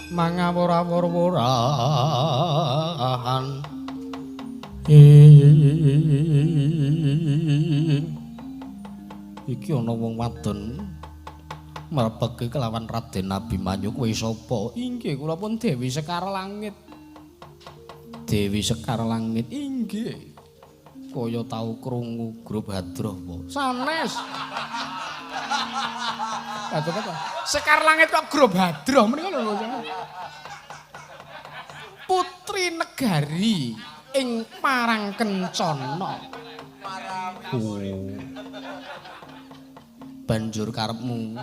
Speaker 3: Mangawora-wora-worahan iki ana wong wadon mrepeke kelawan Raden Abimanyu. Kowe sapa? Inggih kula pun Dewi Sekar Langit. Dewi Sekar Langit inggih. Kaya tau krungu grup Hadroh apa? Sanes. Apa? Sekar Langit kok grup Hadroh menika lho. Putri Negari ing Parangkencana. Banjur karepmu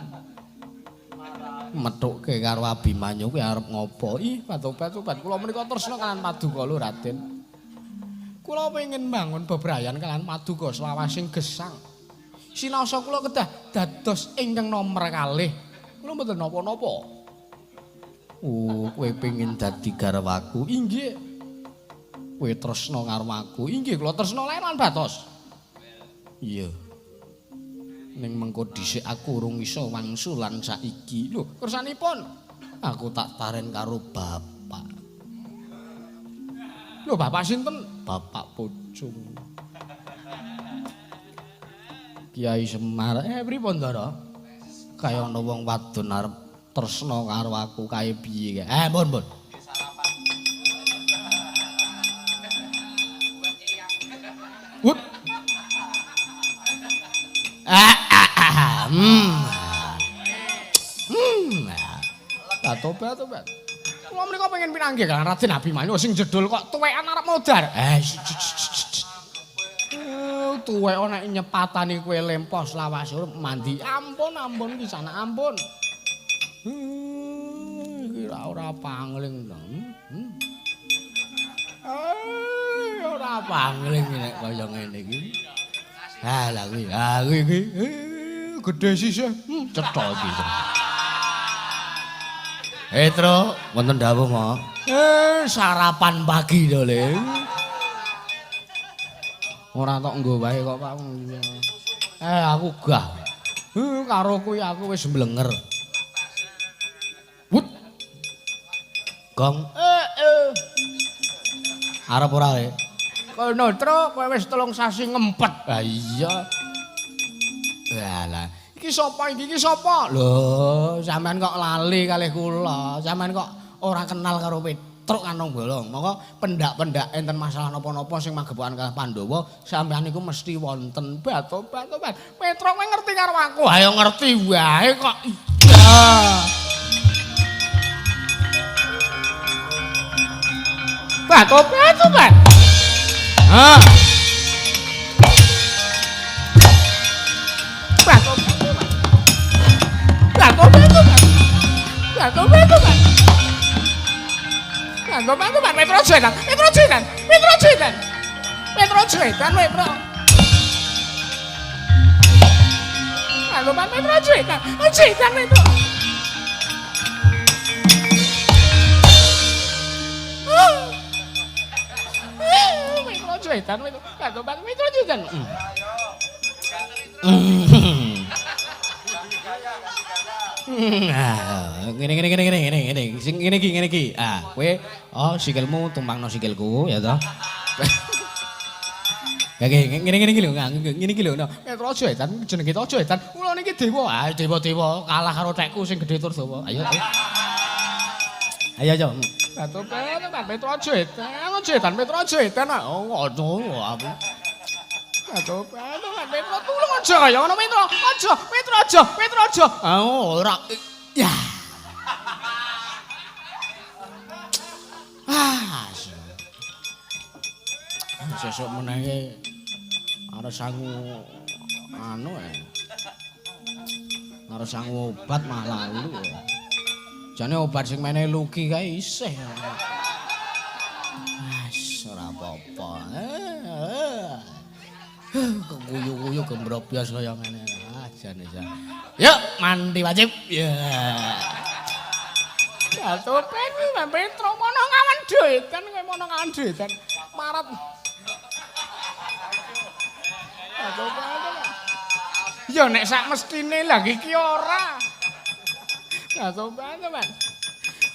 Speaker 3: methuke karo Abimanyu kuwi arep ngopo? Ih, Patobat, kula menika tresna kaliyan Paduka lho, Raden. Kula pengin bangun bebrayan kaliyan Paduka selawasing gesang. Sinaosa kula kedah dados ingkang nomer kalih. Kula mboten napa-napa. Oh, kowe pengin dadi garwaku? Inggih. Kowe tresna karo aku? Inggih, kula tresna lan batos. Iya. Ning mengko dhisik aku urung iso wangsulan saiki. Lho, kersanipun aku tak taren karo bapak. Lho, bapak sinten? Bapak Pucung. Kiai Semar, pripun Ndara? Kaya ana wong wadon arep tresna karo aku kae piye kae. Mun. Wut. Tobat. Kula menika pengen pinanggih kan Raden Abimanyu sing jedul kok tuwekan arep modar. Tuwek ana nyepatani kowe lempos lawas mandi. Ampun ki sana ampun. Iki ora pangling to. Ora pangling nek kaya ngene iki. Lah kuwi iki gedhe sisih cetha iki. Tru, wonten dawuh mo. Sarapan pagi to, Le. Ora tok nggo wae kok Pak. Aku gah. Karo kuwi aku wis mblenger. Wut. Gong. Arep ora le? Kono, Tru, kowe wis 3 sasi ngempet. Ha iya. Lah, iki sapa iki? Iki sapa? Lho, sampean kok lali kalih kula. Sampean kok ora kenal karo Petruk Kanong Bolong. Maka pendak-pendak enten masalah napa-napa sing magepokan kalih Pandhawa, sampean iku mesti wonten bat-bat. Petruk kowe ngerti karo aku? Ayo ngerti wae kok. Iya. Bat. Ah. Metro Jetan. Ngene. Sing ngene iki. Kowe sikilmu tumpangno sikilku ya toh. Ya ngene iki lho. Metro Jetan jenenge Tojo Jetan. Kula niki dewa. Dewa kalah karo tekku sing gedhe tur dawa. Ayo. Ayo. Metro Jetan. Ngono aku. Metro tulung aja kaya ngono Metro. Aja. Ora. Ya. Sesuk meneh arep sangu arep sangu obat malah lalu. Jane obat sing meneh Luki kae isih. Ora apa-apa. Keguyu-guyu gembrobyos kaya ngene. Jane. Yuk mandi wajib. Ya. Topen Petro mono ngawan duitan kowe mono ngawan duitan. Marat. Ya nek sak mestine lagi iki ora. Ya sopan.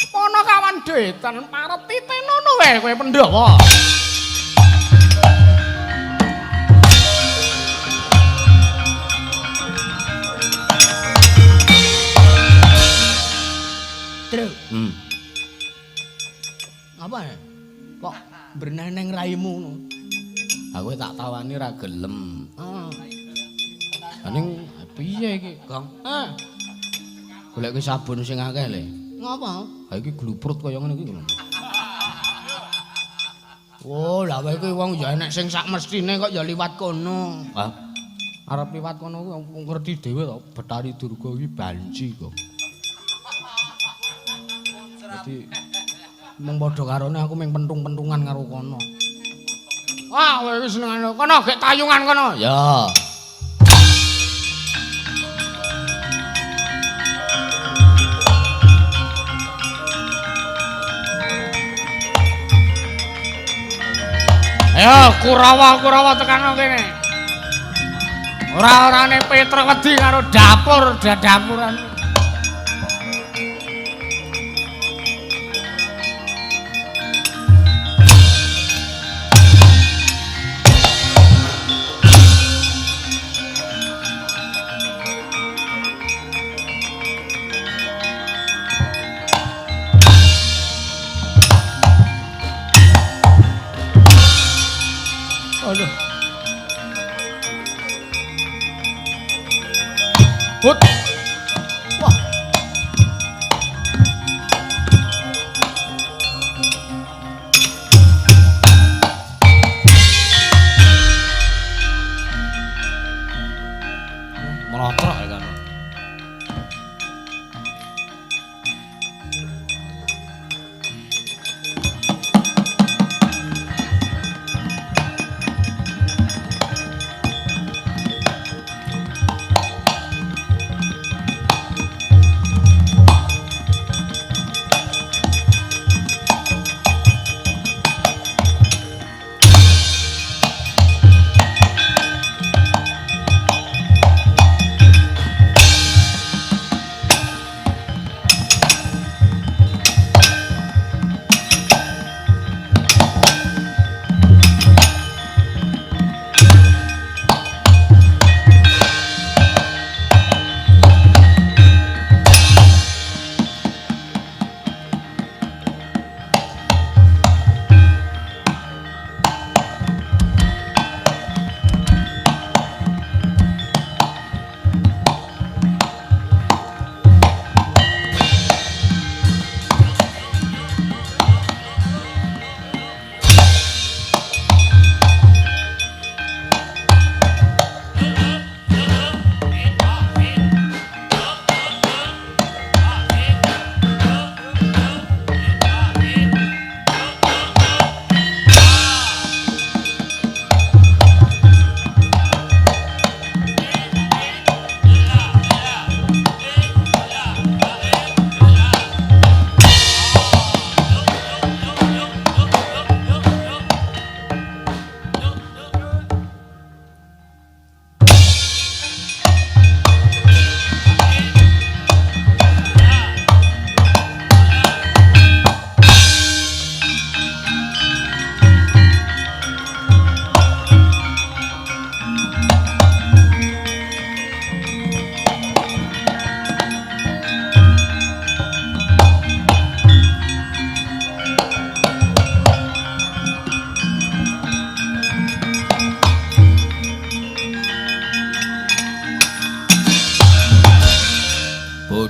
Speaker 3: Mono kawan duitan maret titenono wae kowe Pandhawa. Terus. Apa ya? Kok berneneng raimu ngono? Aku tak tawani ra gelem. Aning piye iki, Kang? Golek sabun sing akeh le. Ngapa? Ha iki gluprut kaya ngene iki lho. Oh, lha wae kuwi wong ya enek sing sak mestine kok ya liwat kono. Arep liwat kono kuwi ngerti dhewe to, Betari Durga iki banji kok. Dadi mung padha karone aku mung pentung-pentungan karo kono. Wah, kowe wis senengane kono gek tayungan kono. Ya. Ayo Kurawa tekan kene. Ora-orane Petruk wedi karo dapur, dapuran. Aduh. Hut. Wah. Melotrok ya kan.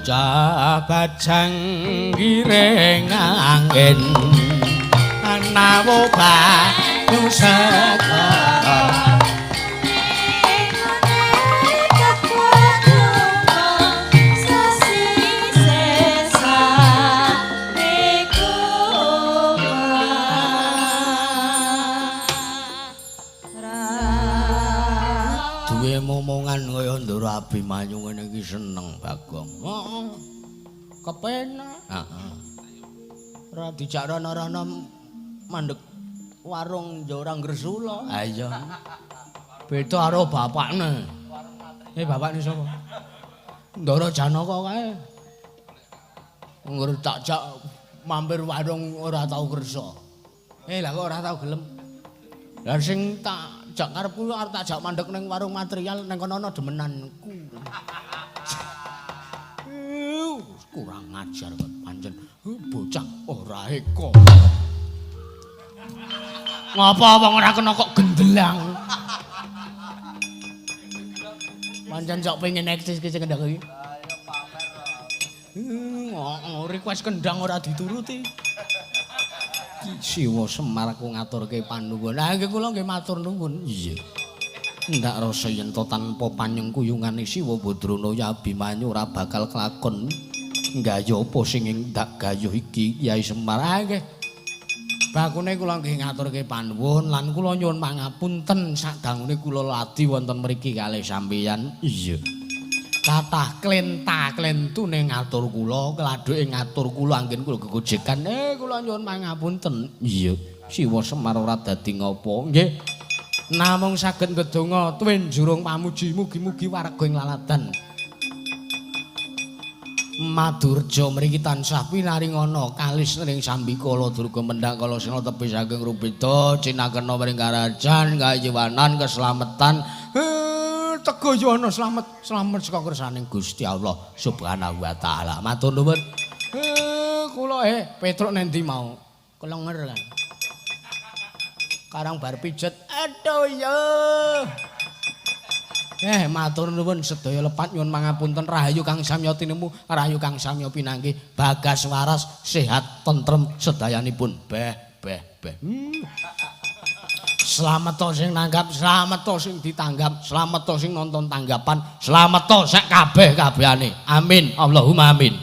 Speaker 3: bocah bajang giring angin anawa banyu segara momongan kaya Ndara Abimanyu ngene iki seneng Bagong. Heeh. Kepenak. Heeh. Ora dijak rono-rono mandeg warung Njorang Gresula. Ha iya. Beda karo bapakne. Bapakne sapa? Ndara Janaka kae. Ngur tak jak mampir warung ora tau kersa. Lah kok ora tau gelem. Lah sing tak jak karepku arep tak jak mandek ning warung material ning kono ana demenanku. Kurang ajar kok pancen bocah ora eka. Ngapa wong ora kena kok gendelang? Pancen sok pengen eksis ki sing kendang iki. Request kendang ora dituruti. Siwa Semar ku ngaturke panuwun. Lah nggih kula nggih matur nuwun. Iya. Ndak rasa yen to tanpa panyengkuyungane Siwa Badrana Abimanyu ora bakal kelakon nggayuh apa sing ndak gayuh iki Kyai Semar. Ah nggih. Bakune kula nggih ngaturke panuwun lan kula nyuwun pangapunten sadangune kula ladi wonten mriki kalih sampeyan. Iya. Kathah klenta-klentune ngatur kula, kladhuke ngatur kula anggen kula gegojekan. Kula nyuwun pangapunten. Iya, Siwa Semar ora dadi ngapa. Nggih. Namung saged ndedonga tuwin jurung pamuji mugi-mugi warga ing laladan. Madurja mriki tansah pinaringana kalis ning sambikala durga mendhak kala sena tepi saking rubeda cinakena maring karajan kayuwanan keslametan. Tegayana slamet saka kersaning Gusti Allah Subhanahu wa taala. Matur nuwun. Kula Petruk nendi mau? Kelenger kan. Karang bar pijet. Aduh ya. Matur nuwun sedaya lepat nyuwun pangapunten rahayu Kang Samya tinemu, rahayu Kang Samya pinanggih, bagas waras, sehat tentrem sedayanipun. Beh. Slamet to sing nanggap, slamet to sing ditanggap, slamet to sing nonton tanggapan, slamet to sak kabeh-kabehane. Amin. Allahumma amin.